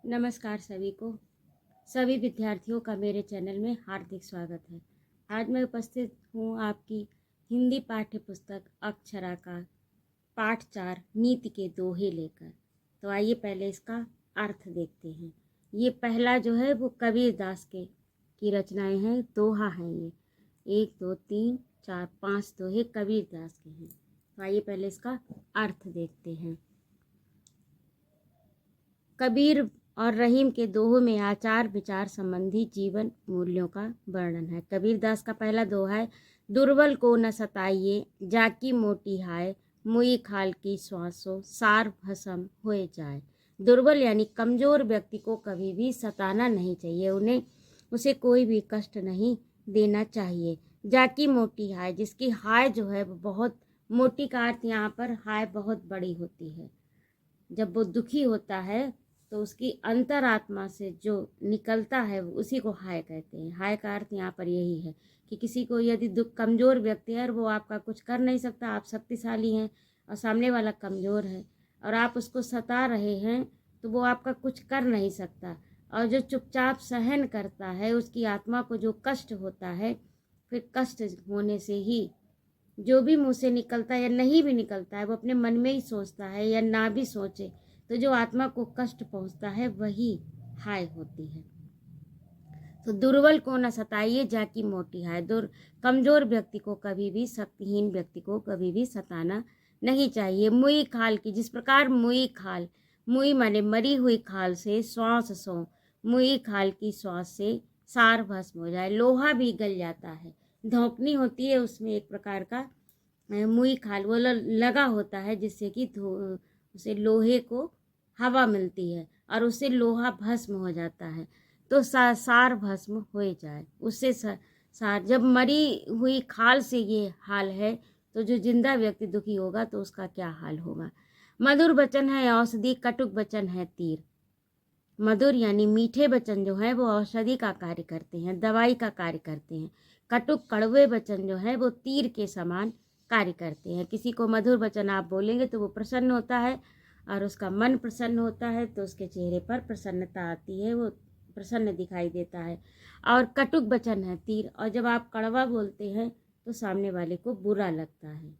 नमस्कार सभी को। सभी विद्यार्थियों का मेरे चैनल में हार्दिक स्वागत है। आज मैं उपस्थित हूँ आपकी हिंदी पाठ्य पुस्तक अक्षरा का पाठ 4 नीति के दोहे लेकर। तो आइए पहले इसका अर्थ देखते हैं। ये पहला जो है वो कबीरदास की रचनाएं हैं, दोहा हैं ये। 1 2 3 4 5 दोहे कबीरदास के हैं। तो आइए पहले इसका अर्थ देखते हैं। कबीर और रहीम के दोहों में आचार विचार संबंधी जीवन मूल्यों का वर्णन है। कबीरदास का पहला दोहा है, दुर्बल को न सताइए, जाकी मोटी हाय, मुई खाल की श्वासो, सार भस्म होए जाए। दुर्बल यानी कमज़ोर व्यक्ति को कभी भी सताना नहीं चाहिए, उसे कोई भी कष्ट नहीं देना चाहिए। जाकी मोटी हाय, जिसकी हाय जो है वो बहुत मोटी का अर्थ यहाँ पर हाय बहुत बड़ी होती है। जब वो दुखी होता है तो उसकी अंतरात्मा से जो निकलता है उसी को हाय कहते हैं। हाय का अर्थ यहाँ पर यही है कि किसी को यदि दुख कमज़ोर व्यक्ति है और वो आपका कुछ कर नहीं सकता, आप शक्तिशाली हैं और सामने वाला कमज़ोर है और आप उसको सता रहे हैं तो वो आपका कुछ कर नहीं सकता, और जो चुपचाप सहन करता है उसकी आत्मा को जो कष्ट होता है, फिर कष्ट होने से ही जो भी मुँह से निकलता है या नहीं भी निकलता है वो अपने मन में ही सोचता है या ना भी सोचे, तो जो आत्मा को कष्ट पहुंचता है वही हाय होती है। तो दुर्बल को न सताइए, जाकी मोटी हाय। कमज़ोर व्यक्ति को कभी भी, शक्तिहीन व्यक्ति को कभी भी सताना नहीं चाहिए। मुई खाल की, जिस प्रकार मुई खाल, मुई माने मरी हुई खाल से श्वास सो, मुई खाल की श्वास से सार भस्म हो जाए। लोहा भी गल जाता है, धौकनी होती है उसमें एक प्रकार का मुई खाल वो लगा होता है जिससे कि उसे लोहे को हवा मिलती है और उससे लोहा भस्म हो जाता है। तो सार भस्म हो जाए, उससे सार, जब मरी हुई खाल से ये हाल है तो जो जिंदा व्यक्ति दुखी होगा तो उसका क्या हाल होगा। मधुर वचन है औषधि, कटुक वचन है तीर। मधुर यानी मीठे वचन जो है वो औषधि का कार्य करते हैं, दवाई का कार्य करते हैं। कटुक कड़वे वचन जो है वो तीर के समान कार्य करते हैं। किसी को मधुर वचन आप बोलेंगे तो वो प्रसन्न होता है और उसका मन प्रसन्न होता है तो उसके चेहरे पर प्रसन्नता आती है, वो प्रसन्न दिखाई देता है। और कटुक वचन है तीर, और जब आप कड़वा बोलते हैं तो सामने वाले को बुरा लगता है।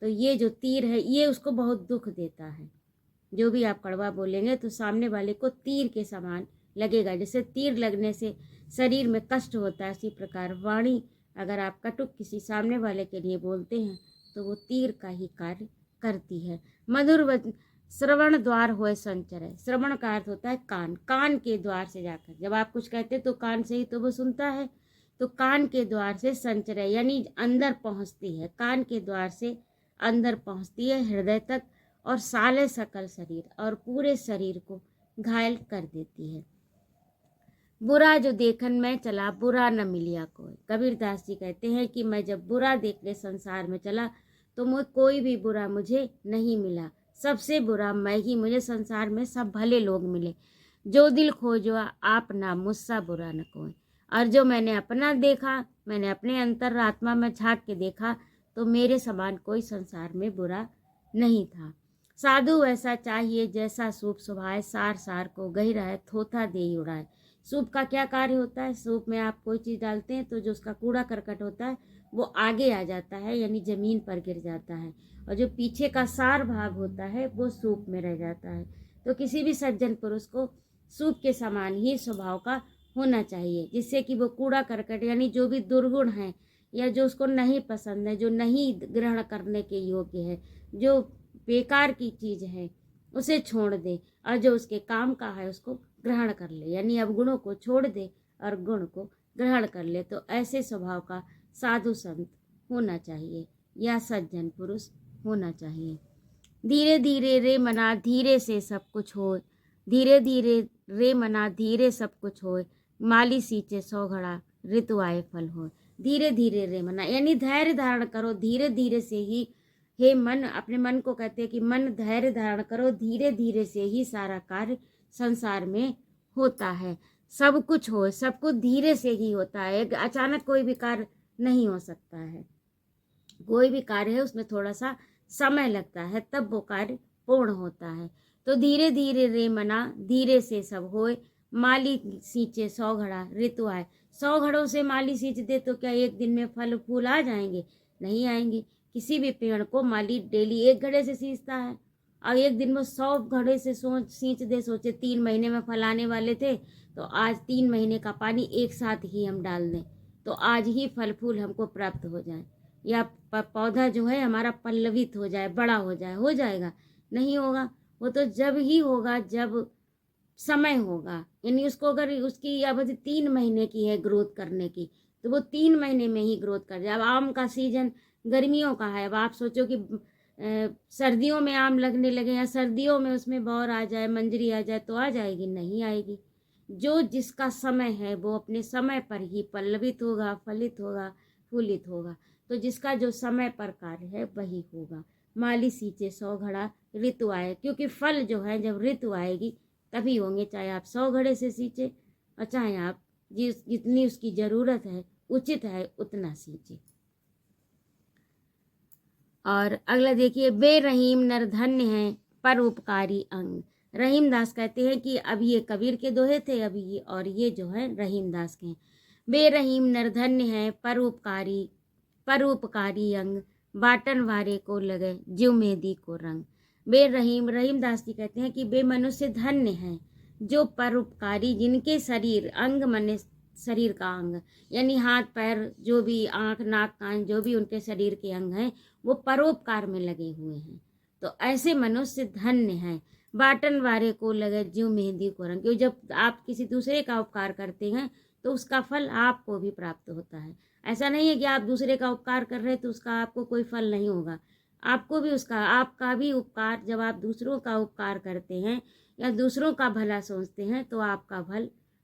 तो ये जो तीर है ये उसको बहुत दुख देता है। जो भी आप कड़वा बोलेंगे तो सामने वाले को तीर के समान लगेगा। जैसे तीर लगने से शरीर में कष्ट होता है, इसी प्रकार वाणी अगर आप कटुक किसी सामने वाले के लिए बोलते हैं तो वो तीर का ही कार्य करती है। मधुर श्रवण द्वार होए संचर है। श्रवण का अर्थ होता है कान, कान के द्वार से जाकर जब आप कुछ कहते हैं तो कान से ही तो वो सुनता है, तो कान के द्वार से संचर है यानी अंदर पहुंचती है, कान के द्वार से अंदर पहुंचती है हृदय तक और साले सकल शरीर और पूरे शरीर को घायल कर देती है। बुरा जो देखन में चला, बुरा न मिलिया कोई। कबीरदास जी कहते हैं कि मैं जब बुरा देखने संसार में चला तो मुझे कोई भी बुरा मुझे नहीं मिला, सबसे बुरा मैं ही, मुझे संसार में सब भले लोग मिले। जो दिल खोजो आप ना, मुझसा बुरा न कोई। और जो मैंने अपना देखा, मैंने अपने अंतरात्मा में झांक के देखा तो मेरे समान कोई संसार में बुरा नहीं था। साधु वैसा चाहिए जैसा सूप सुभाए, सार सार को गहिरा है थोथा दे उड़ाए। सूप का क्या कार्य होता है, सूप में आप कोई चीज़ डालते हैं तो जो उसका कूड़ा करकट होता है वो आगे आ जाता है यानी ज़मीन पर गिर जाता है, और जो पीछे का सार भाग होता है वो सूप में रह जाता है। तो किसी भी सज्जन पुरुष को सूप के समान ही स्वभाव का होना चाहिए, जिससे कि वो कूड़ा करकट यानी जो भी दुर्गुण है या जो उसको नहीं पसंद है, जो नहीं ग्रहण करने के योग्य है, जो बेकार की चीज़ है उसे छोड़ दे और जो उसके काम का है उसको ग्रहण कर ले, यानी अवगुणों को छोड़ दे और गुण को ग्रहण कर ले। तो ऐसे स्वभाव का साधु संत होना चाहिए या सज्जन पुरुष होना चाहिए। धीरे धीरे रे मना धीरे से सब कुछ हो, धीरे धीरे रे मना धीरे सब कुछ हो, माली सींचे 100 घड़ा ऋतु आए फल हो। धीरे धीरे रे मना यानी धैर्य धारण करो, धीरे धीरे से ही, हे मन, अपने मन को कहते हैं कि मन धैर्य धारण करो, धीरे धीरे से ही सारा कार्य संसार में होता है। सब कुछ हो, सब कुछ धीरे से ही होता है, अचानक कोई भी कार्य नहीं हो सकता है। कोई भी कार्य है उसमें थोड़ा सा समय लगता है तब वो कार्य पूर्ण होता है। तो धीरे धीरे रे मना धीरे से सब होए, माली सींचे 100 घड़ा ऋतु आए। 100 घड़ों से माली सींच दे तो क्या एक दिन में फल फूल आ जाएंगे? नहीं आएंगे। किसी भी पेड़ को माली डेली 1 घड़े से सींचता है, और एक दिन में 100 घड़े से सींच दे। सोचे 3 महीने में फल आने वाले थे, तो आज 3 महीने का पानी एक साथ ही हम डाल दें तो आज ही फल फूल हमको प्राप्त हो जाए, या पौधा जो है हमारा पल्लवित हो जाए, बड़ा हो जाए। हो जाएगा? नहीं होगा। वो तो जब ही होगा जब समय होगा। यानी उसको अगर उसकी अवधि 3 महीने की है ग्रोथ करने की, तो वो 3 महीने में ही ग्रोथ कर जाए। अब आम का सीजन गर्मियों का है, अब आप सोचो कि सर्दियों में आम लगने लगे या सर्दियों में उसमें बौर आ जाए, मंजरी आ जाए, तो आ जाएगी? नहीं आएगी। जो जिसका समय है वो अपने समय पर ही पल्लवित होगा, फलित होगा, फूलित होगा। तो जिसका जो समय पर कार्य है वही होगा। माली सींचे 100 घड़ा ऋतु आए, क्योंकि फल जो है जब ऋतु आएगी तभी होंगे, चाहे आप 100 घड़े से सींचे और चाहे आप जितनी उसकी ज़रूरत है, उचित है, उतना सींचे। और अगला देखिए, बेरहीम नरधन्य है पर उपकारी अंग। रहीम दास कहते हैं कि अब ये कबीर के दोहे थे, अभी ये और ये जो है रहीम दास के हैं। बेरहीम नरधन्य है पर उपकारी अंग, बाटन वारे को लगे ज्यों मेहंदी को रंग। बेरहीम, रहीम दास जी कहते हैं कि बे मनुष्य धन्य है जो परोपकारी, जिनके शरीर अंग मने शरीर का अंग, यानी हाथ पैर, जो भी आँख नाक कान, जो भी उनके शरीर के अंग हैं वो परोपकार में लगे हुए हैं। तो ऐसे मनुष्य धन्य हैं। बाटन वारे को लगे ज्यों मेहंदी को रंग, क्योंकि जब आप किसी दूसरे का उपकार करते हैं तो उसका फल आपको भी प्राप्त होता है। ऐसा नहीं है कि आप दूसरे का उपकार कर रहे हैं तो उसका आपको कोई फल नहीं होगा। आपको भी आपका भी उपकार, जब आप दूसरों का उपकार करते हैं या दूसरों का भला सोचते हैं तो आपका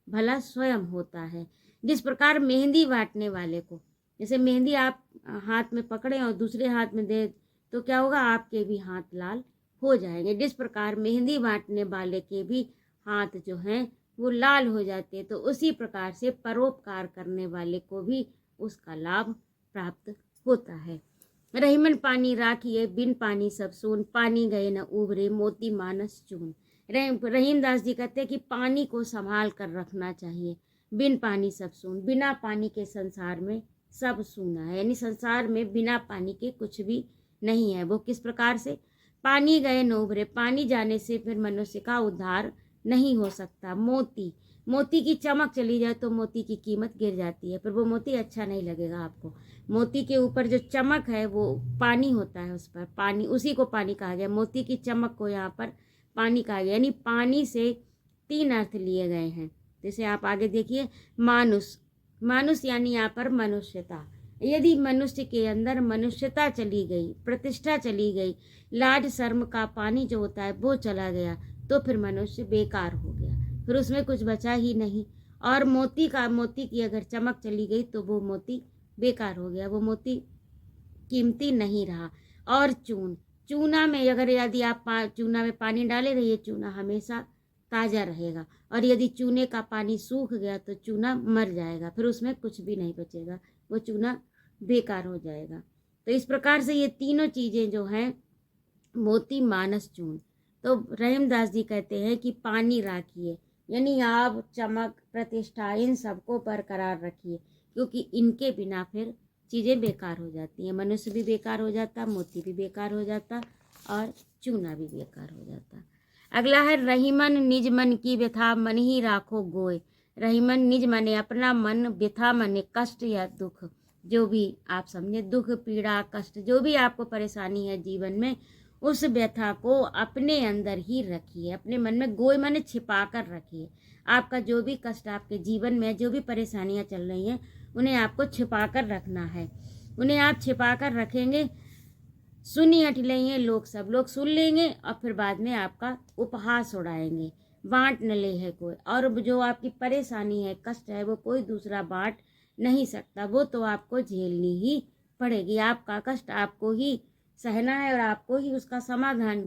भला स्वयं होता है। जिस प्रकार मेहंदी बांटने वाले को, जैसे मेहंदी आप हाथ में पकड़े और दूसरे हाथ में दे तो क्या होगा? आपके भी हाथ लाल हो जाएंगे। जिस प्रकार मेहंदी बांटने वाले के भी हाथ जो हैं वो लाल हो जाते हैं, तो उसी प्रकार से परोपकार करने वाले को भी उसका लाभ प्राप्त होता है। रहीमन पानी राखिए बिन पानी सब सून, पानी गए न उभरे मोती मानस चून। रहीम दास जी कहते हैं कि पानी को संभाल कर रखना चाहिए। बिन पानी सब सून, बिना पानी के संसार में सब सूना है, यानी संसार में बिना पानी के कुछ भी नहीं है। वो किस प्रकार से? पानी गए न उभरे, पानी जाने से फिर मनुष्य का उद्धार नहीं हो सकता। मोती की चमक चली जाए तो मोती की कीमत गिर जाती है, फिर वो मोती अच्छा नहीं लगेगा आपको। मोती के ऊपर जो चमक है वो पानी होता है, उस पर पानी, उसी को पानी कहा गया। मोती की चमक को यहाँ पर पानी कहा गया, यानी पानी से 3 अर्थ लिए गए हैं। जैसे आप आगे देखिए, मानुष यानी यहाँ पर मनुष्यता। यदि मनुष्य के अंदर मनुष्यता चली गई, प्रतिष्ठा चली गई, लाज शर्म का पानी जो होता है वो चला गया, तो फिर मनुष्य बेकार हो गया, फिर उसमें कुछ बचा ही नहीं। और मोती की अगर चमक चली गई तो वो मोती बेकार हो गया, वो मोती कीमती नहीं रहा। और चूना में अगर यदि आप चूना में पानी डाले रहिए, चूना हमेशा ताज़ा रहेगा, और यदि चूने का पानी सूख गया तो चूना मर जाएगा, फिर उसमें कुछ भी नहीं बचेगा, वो चूना बेकार हो जाएगा। तो इस प्रकार से ये तीनों चीज़ें जो हैं, मोती मानस चून। तो रहीमदास जी कहते हैं कि पानी राखिए, यानी आप चमक प्रतिष्ठा इन सबको बरकरार रखिए, क्योंकि इनके बिना फिर चीज़ें बेकार हो जाती हैं। मनुष्य भी बेकार हो जाता, मोती भी बेकार हो जाता, और चूना भी बेकार हो जाता। अगला है, रहीमन निज मन की व्यथा मन ही राखो गोय। रहीमन निज मने अपना मन, व्यथा मने कष्ट या दुख, जो भी आप समझे, दुख पीड़ा कष्ट जो भी आपको परेशानी है जीवन में, उस व्यथा को अपने अंदर ही रखिए, अपने मन में गोय माने छिपा कर रखिए। आपका जो भी कष्ट आपके जीवन में, जो भी परेशानियां चल रही हैं, उन्हें आपको छिपा कर रखना है। उन्हें आप छिपा कर रखेंगे, सुनी हट लेंगे लोग, सब लोग सुन लेंगे और फिर बाद में आपका उपहास उड़ाएंगे। बांट न ले है कोई, और जो आपकी परेशानी है, कष्ट है, वो कोई दूसरा बांट नहीं सकता, वो तो आपको झेलनी ही पड़ेगी। आपका कष्ट आपको ही सहना है और आपको ही उसका समाधान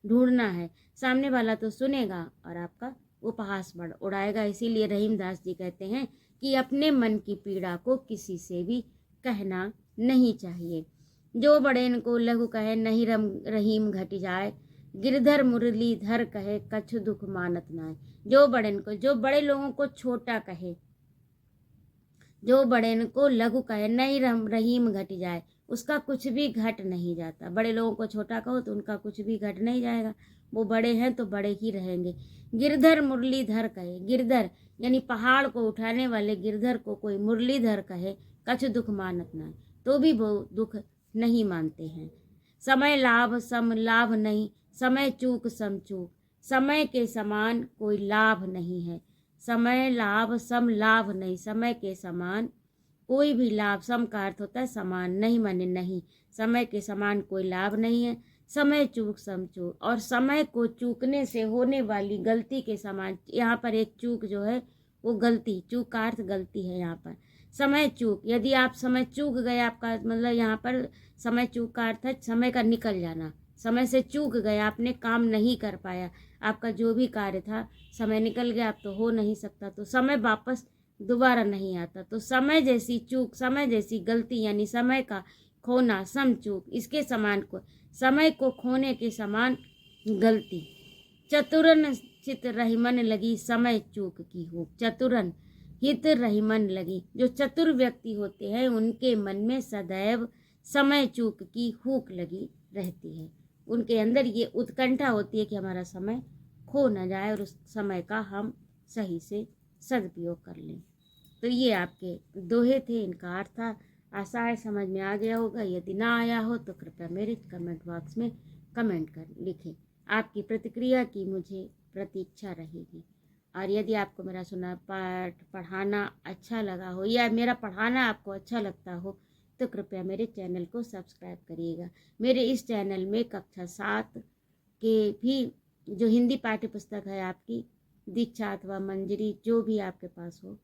ढूंढना है। सामने वाला तो सुनेगा और आपका उपहास उड़ाएगा। इसीलिए रहीमदास जी कहते हैं कि अपने मन की पीड़ा को किसी से भी कहना नहीं चाहिए। जो बड़ेन को लघु कहे नहीं रहीम घट जाए, गिरधर मुरलीधर कहे कछु दुख मानत नाय। जो बड़े लोगों को छोटा कहे, जो बड़े को लघु कहे, नहीं रहीम घट जाए, उसका कुछ भी घट नहीं जाता। बड़े लोगों को छोटा कहो तो उनका कुछ भी घट नहीं जाएगा, वो बड़े हैं तो बड़े ही रहेंगे। गिरधर मुरलीधर कहे, गिरधर यानी पहाड़ को उठाने वाले गिरधर को कोई मुरलीधर कहे, कछु दुख मानत ना, तो भी वो दुख नहीं मानते हैं। समय लाभ सम लाभ नहीं, समय चूक सम चूक, समय के समान कोई लाभ नहीं है। समय लाभ सम लाभ नहीं, समय के समान कोई भी लाभ, सम का अर्थ होता है समान, नहीं माने नहीं, समय के समान कोई लाभ नहीं है। समय चूक सम चूक, और समय को चूकने से होने वाली गलती के समान, यहाँ पर एक चूक जो है वो गलती, चूक का अर्थ गलती है। यहाँ पर समय चूक, यदि आप समय चूक गए, आपका मतलब यहाँ पर समय चूक का अर्थ है समय का निकल जाना, समय से चूक गए, आपने काम नहीं कर पाया, आपका जो भी कार्य था समय निकल गया, अब तो हो नहीं सकता, तो समय वापस दोबारा नहीं आता। तो समय जैसी चूक, समय जैसी गलती यानी समय का खोना, सम चूक, इसके समान को, समय को खोने के समान गलती। चतुरन चित रही मन लगी, समय चूक की हो। चतुरन हित रही मन लगी, जो चतुर व्यक्ति होते हैं उनके मन में सदैव समय चूक की हुक लगी रहती है। उनके अंदर ये उत्कंठा होती है कि हमारा समय खो न जाए और उस समय का हम सही से सदुपयोग कर लें। तो ये आपके दोहे थे, इनका अर्थ था। आशा है समझ में आ गया होगा। यदि ना आया हो तो कृपया मेरे कमेंट बॉक्स में कमेंट कर लिखें। आपकी प्रतिक्रिया की मुझे प्रतीक्षा रहेगी। और यदि आपको मेरा सुना पाठ पढ़ाना अच्छा लगा हो या मेरा पढ़ाना आपको अच्छा लगता हो तो कृपया मेरे चैनल को सब्सक्राइब करिएगा। मेरे इस चैनल में कक्षा 7 के भी जो हिंदी पाठ्य पुस्तक है आपकी दीक्षा अथवा मंजरी जो भी आपके पास हो,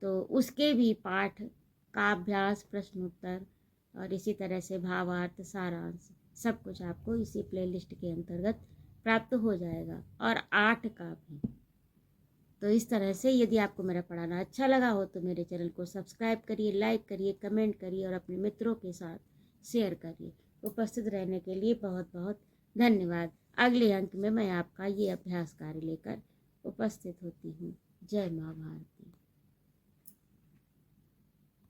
तो उसके भी पाठ का अभ्यास, प्रश्न उत्तर और इसी तरह से भावार्थ, सारांश सब कुछ आपको इसी प्लेलिस्ट के अंतर्गत प्राप्त हो जाएगा, और 8 का भी। तो इस तरह से यदि आपको मेरा पढ़ाना अच्छा लगा हो तो मेरे चैनल को सब्सक्राइब करिए, लाइक करिए, कमेंट करिए और अपने मित्रों के साथ शेयर करिए। उपस्थित रहने के लिए बहुत बहुत धन्यवाद। अगले अंक में मैं आपका ये अभ्यास कार्य लेकर उपस्थित होती हूँ। जय माँ भारती।